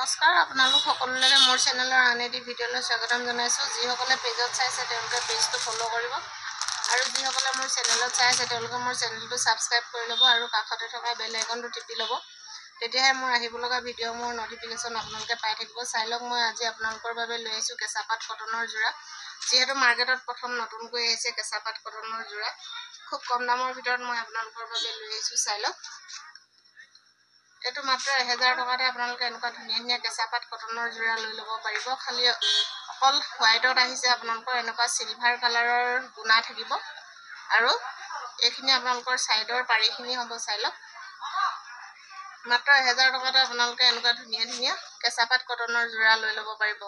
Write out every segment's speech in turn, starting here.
নমস্কাৰ আপোনালোক সকলোলৈ মোৰ চেনেলৰ আন এটি ভিডিঅ'লৈ স্বাগতম জনাইছোঁ। যিসকলে পেজত চাইছে তেওঁলোকে পেজটো ফ'ল' কৰিব আৰু যিসকলে মোৰ চেনেলত চাইছে তেওঁলোকে মোৰ চেনেলটো ছাবস্ক্ৰাইব কৰি ল'ব আৰু কাষতে থকা বেল আইকনটো টিপি ল'ব। তেতিয়াহে মোৰ আহিব লগা ভিডিঅ'সমূহৰ নটিফিকেশ্যন আপোনালোকে পাই থাকিব। চাই লওক, মই আজি আপোনালোকৰ বাবে লৈ আহিছোঁ কেঁচাপাত কটনৰ যোৰা। যিহেতু মাৰ্কেটত প্ৰথম নতুনকৈ আহিছে কেঁচাপাত কটনৰ যোৰা, খুব কম দামৰ ভিতৰত মই আপোনালোকৰ বাবে লৈ আহিছোঁ। চাই লওক, এইটো মাত্ৰ 1000 টকাতে আপোনালোকে এনেকুৱা ধুনীয়া ধুনীয়া কেঁচাপাত কটনৰ যোৰা লৈ ল'ব পাৰিব। খালি অকল হোৱাইটত আহিছে, আপোনালোকৰ এনেকুৱা চিলভাৰ কালাৰৰ গুণা থাকিব আৰু এইখিনি আপোনালোকৰ ছাইডৰ পাৰিখিনি হ'ব। চাই লওক, মাত্ৰ 1000 টকাতে আপোনালোকে এনেকুৱা ধুনীয়া ধুনীয়া কেঁচাপাত কটনৰ যোৰা লৈ ল'ব পাৰিব।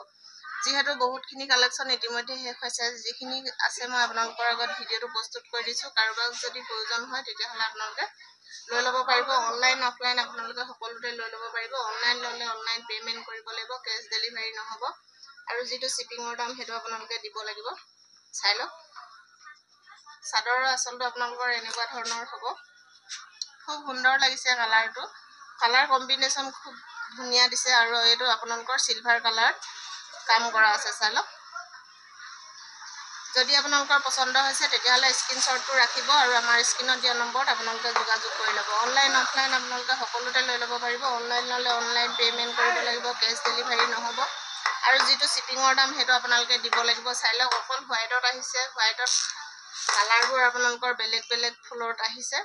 যিহেতু বহুতখিনি কালেকশ্যন ইতিমধ্যে শেষ হৈছে, যিখিনি আছে মই আপোনালোকৰ আগত ভিডিঅ'টো প্ৰস্তুত কৰি দিছোঁ। কাৰোবাক যদি প্ৰয়োজন হয় তেতিয়াহ'লে আপোনালোকে লৈ ল'ব পাৰিব। অনলাইন অফলাইন আপোনালোকে সকলোতে লৈ ল'ব পাৰিব। অনলাইন ল'লে অনলাইন পে'মেণ্ট কৰিব লাগিব, কেছ ডেলিভাৰী নহ'ব আৰু যিটো শ্বিপিঙৰ দাম সেইটো আপোনালোকে দিব লাগিব। চাই লওক, চাদৰৰ আঁচলটো আপোনালোকৰ এনেকুৱা ধৰণৰ হ'ব। খুব সুন্দৰ লাগিছে কালাৰটো, কালাৰ কম্বিনেশ্যন খুব ধুনীয়া দিছে আৰু এইটো আপোনালোকৰ চিলভাৰ কালাৰত কাম কৰা আছে। চাই লওক, যদি আপোনালোকৰ পচন্দ হৈছে তেতিয়াহ'লে স্ক্ৰীনশ্বটটো ৰাখিব আৰু আমাৰ স্ক্ৰীনত দিয়া নম্বৰত আপোনালোকে যোগাযোগ কৰি ল'ব। অনলাইন অফলাইন আপোনালোকে সকলোতে লৈ ল'ব পাৰিব। অনলাইন ল'লে অনলাইন পে'মেণ্ট কৰিব লাগিব, কেছ ডেলিভাৰী নহ'ব আৰু যিটো শ্বিপিঙৰ দাম সেইটো আপোনালোকে দিব লাগিব। চাই লওক, অকল হোৱাইটত আহিছে, হোৱাইটত কালাৰবোৰ আপোনালোকৰ বেলেগ বেলেগ ফুলত আহিছে।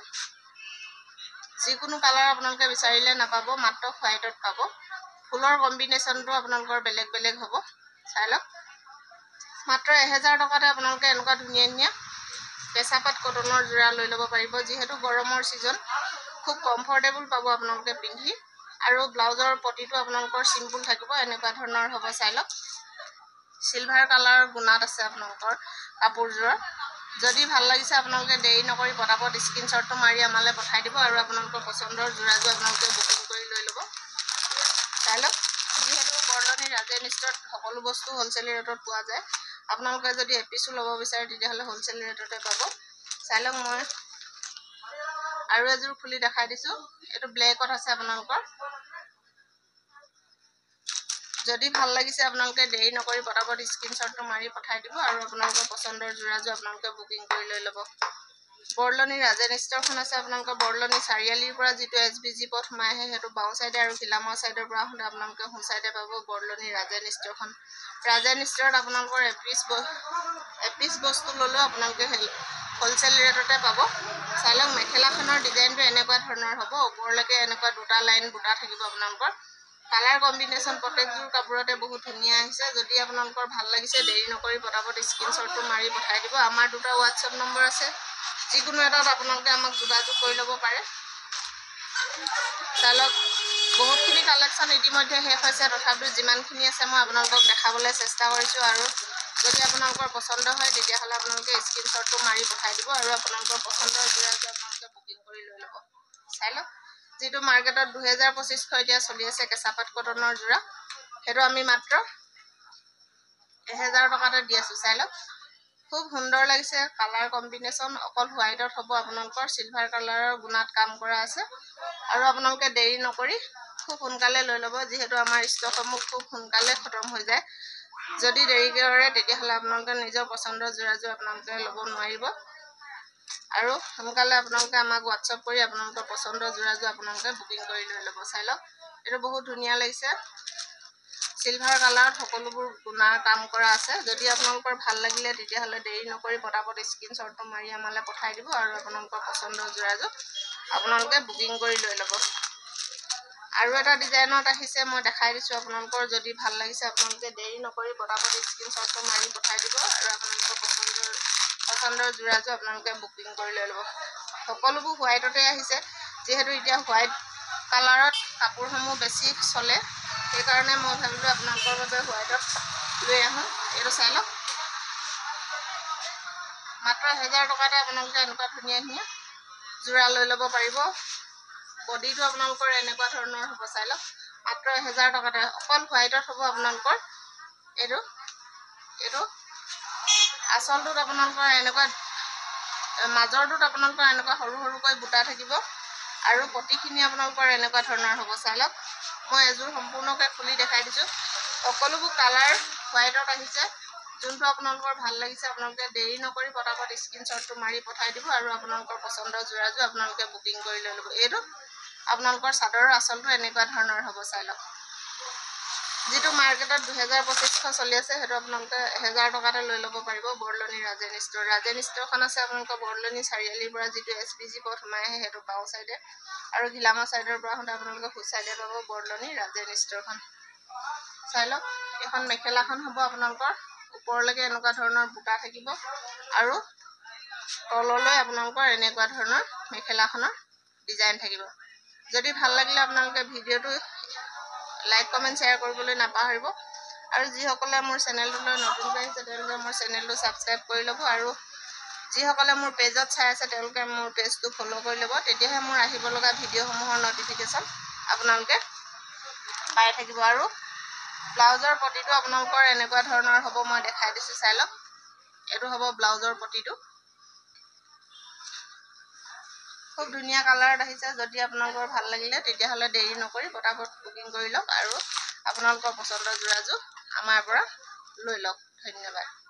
যিকোনো কালাৰ আপোনালোকে বিচাৰিলে নাপাব, মাত্ৰ হোৱাইটত পাব। ফুলৰ কম্বিনেশ্যনটো আপোনালোকৰ বেলেগ বেলেগ হ'ব। চাই লওক, মাত্ৰ 1000 টকাতে আপোনালোকে এনেকুৱা ধুনীয়া ধুনীয়া কেঁচাপাত কটনৰ যোৰা লৈ ল'ব পাৰিব। যিহেতু গৰমৰ ছিজন, খুব কমফৰ্টেবল পাব আপোনালোকে পিন্ধি আৰু ব্লাউজৰ পটিটো আপোনালোকৰ চিম্পুল থাকিব, এনেকুৱা ধৰণৰ হ'ব। চাই লওক, চিলভাৰ কালাৰৰ গুণাত আছে আপোনালোকৰ কাপোৰযোৰৰ। যদি ভাল লাগিছে আপোনালোকে দেৰি নকৰি পটাপট স্ক্ৰীনশ্বটটো মাৰি আমালৈ পঠাই দিব আৰু আপোনালোকৰ পচন্দৰ যোৰাযোৰ আপোনালোকে বুকিং কৰি লৈ ল'ব। চাই লওক, যিহেতু বৰলনি ৰাজেন ষ্ট'ৰত সকলো বস্তু হ'লচেল ৰেটত পোৱা যায়, আপোনালোকে যদি এপিছো ল'ব বিচাৰে তেতিয়াহ'লে হ'লচেল ৰেটতে পাব। চাই লওক, মই আৰু এযোৰ খুলি দেখাই দিছোঁ। এইটো ব্লেকত আছে আপোনালোকৰ। যদি ভাল লাগিছে আপোনালোকে দেৰি নকৰি পটাপট স্ক্ৰীনশ্বটটো মাৰি পঠাই দিব আৰু আপোনালোকৰ পচন্দৰ যোৰাযোৰ আপোনালোকে বুকিং কৰি লৈ ল'ব। বৰলনি ৰাজেন ষ্ট'ৰখন আছে আপোনালোকৰ বৰলনি চাৰিআলিৰ পৰা যিটো SBG পথ সোমাই আহে সেইটো বাওঁ ছাইডে আৰু ঘিলামৰ ছাইডৰ পৰা আহোঁতে আপোনালোকে সোঁ ছাইডে পাব বৰলনি ৰাজেন ষ্ট'ৰখন। ৰাজেন ষ্ট'ৰত আপোনালোকৰ এপিচ বস্তু ল'লেও আপোনালোকে হ'লচেল ৰেটতে পাব। চাই লওক, মেখেলাখনৰ ডিজাইনটো এনেকুৱা ধৰণৰ হ'ব। ওপৰলৈকে এনেকুৱা দুটা লাইন বুটা থাকিব আপোনালোকৰ। কালাৰ কম্বিনেশ্যন প্ৰত্যেকযোৰ কাপোৰতে বহুত ধুনীয়া আহিছে। যদি আপোনালোকৰ ভাল লাগিছে দেৰি নকৰি পটাপট স্ক্ৰীনশ্বটটো মাৰি পঠাই দিব। আমাৰ দুটা হোৱাটছএপ নম্বৰ আছে, যিকোনো এটাত আপোনালোকে আমাক যোগাযোগ কৰি ল'ব পাৰে। চাই লওক, বহুতখিনি কালেকশ্যন ইতিমধ্যে শেষ হৈছে, তথাপিও যিমানখিনি আছে মই আপোনালোকক দেখাবলৈ চেষ্টা কৰিছোঁ আৰু যদি আপোনালোকৰ পচন্দ হয় তেতিয়াহ'লে আপোনালোকে স্ক্ৰীনশ্বটটো মাৰি পঠাই দিব আৰু আপোনালোকৰ পচন্দৰ যোৰাযোৰ আপোনালোকে বুকিং কৰি লৈ ল'ব। চাই লওক, যিটো মাৰ্কেটত 2200 এতিয়া চলি আছে কেঁচাপাত কটনৰ যোৰা, সেইটো আমি মাত্ৰ 1000 টকাতে দি আছোঁ। চাই লওক, খুব সুন্দৰ লাগিছে কালাৰ কম্বিনেশ্যন, অকল হোৱাইটত হ'ব আপোনালোকৰ। চিলভাৰ কালাৰৰ গুণাত কাম কৰা আছে আৰু আপোনালোকে দেৰি নকৰি খুব সোনকালে লৈ ল'ব। যিহেতু আমাৰ ষ্টকসমূহ খুব সোনকালে খতম হৈ যায়, যদি দেৰিকৈ কৰে তেতিয়াহ'লে আপোনালোকে নিজৰ পচন্দৰ যোৰাযোৰ আপোনালোকে ল'ব নোৱাৰিব আৰু সোনকালে আপোনালোকে আমাক হোৱাটছআপ কৰি আপোনালোকৰ পচন্দৰ যোৰাযোৰ আপোনালোকে বুকিং কৰি লৈ ল'ব। চাই লওক, এইটো বহুত ধুনীয়া লাগিছে, চিলভাৰ কালাৰত সকলোবোৰ গুণাৰ কাম কৰা আছে। যদি আপোনালোকৰ ভাল লাগিলে তেতিয়াহ'লে দেৰি নকৰি পটাপট স্ক্ৰীনশ্বটটো মাৰি আমালৈ পঠাই দিব আৰু আপোনালোকৰ পচন্দৰ যোৰাযোৰ আপোনালোকে বুকিং কৰি লৈ ল'ব। আৰু এটা ডিজাইনত আহিছে, মই দেখাই দিছোঁ আপোনালোকৰ। যদি ভাল লাগিছে আপোনালোকে দেৰি নকৰি পটাপট স্ক্ৰীনশ্বটটো মাৰি পঠাই দিব আৰু আপোনালোকৰ পচন্দৰ যোৰাযোৰ আপোনালোকে বুকিং কৰি লৈ ল'ব। সকলোবোৰ হোৱাইটতে আহিছে, যিহেতু এতিয়া হোৱাইট কালাৰত কাপোৰসমূহ বেছি চলে, সেইকাৰণে মই ভাবিলোঁ আপোনালোকৰ বাবে হোৱাইটত লৈ আহোঁ। এইটো চাই লওক, মাত্ৰ 1000 টকাতে আপোনালোকে এনেকুৱা ধুনীয়া ধুনীয়া যোৰা লৈ ল'ব পাৰিব। বডিটো আপোনালোকৰ এনেকুৱা ধৰণৰ হ'ব। চাই লওক, মাত্ৰ 1000 টকাতে অকল হোৱাইটত হ'ব আপোনালোকৰ। এইটো আঁচলটোত আপোনালোকৰ এনেকুৱা, মাজৰটোত আপোনালোকৰ এনেকুৱা সৰু সৰুকৈ বুটা থাকিব আৰু পটিখিনি আপোনালোকৰ এনেকুৱা ধৰণৰ হ'ব। চাই লওক, মই এযোৰ সম্পূৰ্ণকৈ খুলি দেখাই দিছোঁ। সকলোবোৰ কালাৰ হোৱাইটত আহিছে। যোনটো আপোনালোকৰ ভাল লাগিছে আপোনালোকে দেৰি নকৰি পটাপট স্ক্ৰীনশ্বটটো মাৰি পঠাই দিব আৰু আপোনালোকৰ পচন্দৰ যোৰাযোৰ আপোনালোকে বুকিং কৰি লৈ ল'ব। এইটো আপোনালোকৰ চাদৰৰ আচলটো এনেকুৱা ধৰণৰ হ'ব, চাই লওক। যিটো মাৰ্কেটত 2200 চলি আছে সেইটো আপোনালোকে 1000 টকাতে লৈ ল'ব পাৰিব। বৰলনি ৰাজেন ষ্ট'ৰ। ৰাজেন ষ্ট'ৰখন আছে আপোনালোকৰ বৰলনি চাৰিআলিৰ পৰা যিটো SPG পথ সোমাই আহে সেইটো বাওঁ চাইডে, আৰু ঘিলামৰ চাইডৰ পৰা আহোঁতে আপোনালোকে সোঁ চাইডে পাব বৰলনি ৰাজেন ষ্ট'ৰখন। চাই লওক, এইখন মেখেলাখন হ'ব আপোনালোকৰ ওপৰলৈকে এনেকুৱা ধৰণৰ বুটা থাকিব আৰু তললৈ আপোনালোকৰ এনেকুৱা ধৰণৰ মেখেলাখনৰ ডিজাইন থাকিব। যদি ভাল লাগিলে আপোনালোকে ভিডিঅ'টো লাইক কমেণ্ট শ্বেয়াৰ কৰিবলৈ নাপাহৰিব। আৰু যিসকলে মোৰ চেনেলটোলৈ নতুনকৈ আহিছে তেওঁলোকে মোৰ চেনেলটো ছাবস্ক্ৰাইব কৰি ল'ব, আৰু যিসকলে মোৰ পেজত চাই আছে তেওঁলোকে মোৰ পেজটো ফ'ল' কৰি ল'ব। তেতিয়াহে মোৰ আহিব লগা ভিডিঅ'সমূহৰ ন'টিফিকেশ্যন আপোনালোকে পাই থাকিব। আৰু ব্লাউজৰ পটিটো আপোনালোকৰ এনেকুৱা ধৰণৰ হ'ব, মই দেখাই দিছোঁ, চাই লওক। এইটো হ'ব ব্লাউজৰ পটিটো। খুব ধুনীয়া কালাৰত আহিছে। যদি আপোনালোকৰ ভাল লাগিলে তেতিয়াহ'লে দেৰি নকৰি পটাপট বুকিং কৰি লওক আৰু আপোনালোকৰ পচন্দৰ যোৰাযোৰ আমাৰ পৰা লৈ লওক। ধন্যবাদ।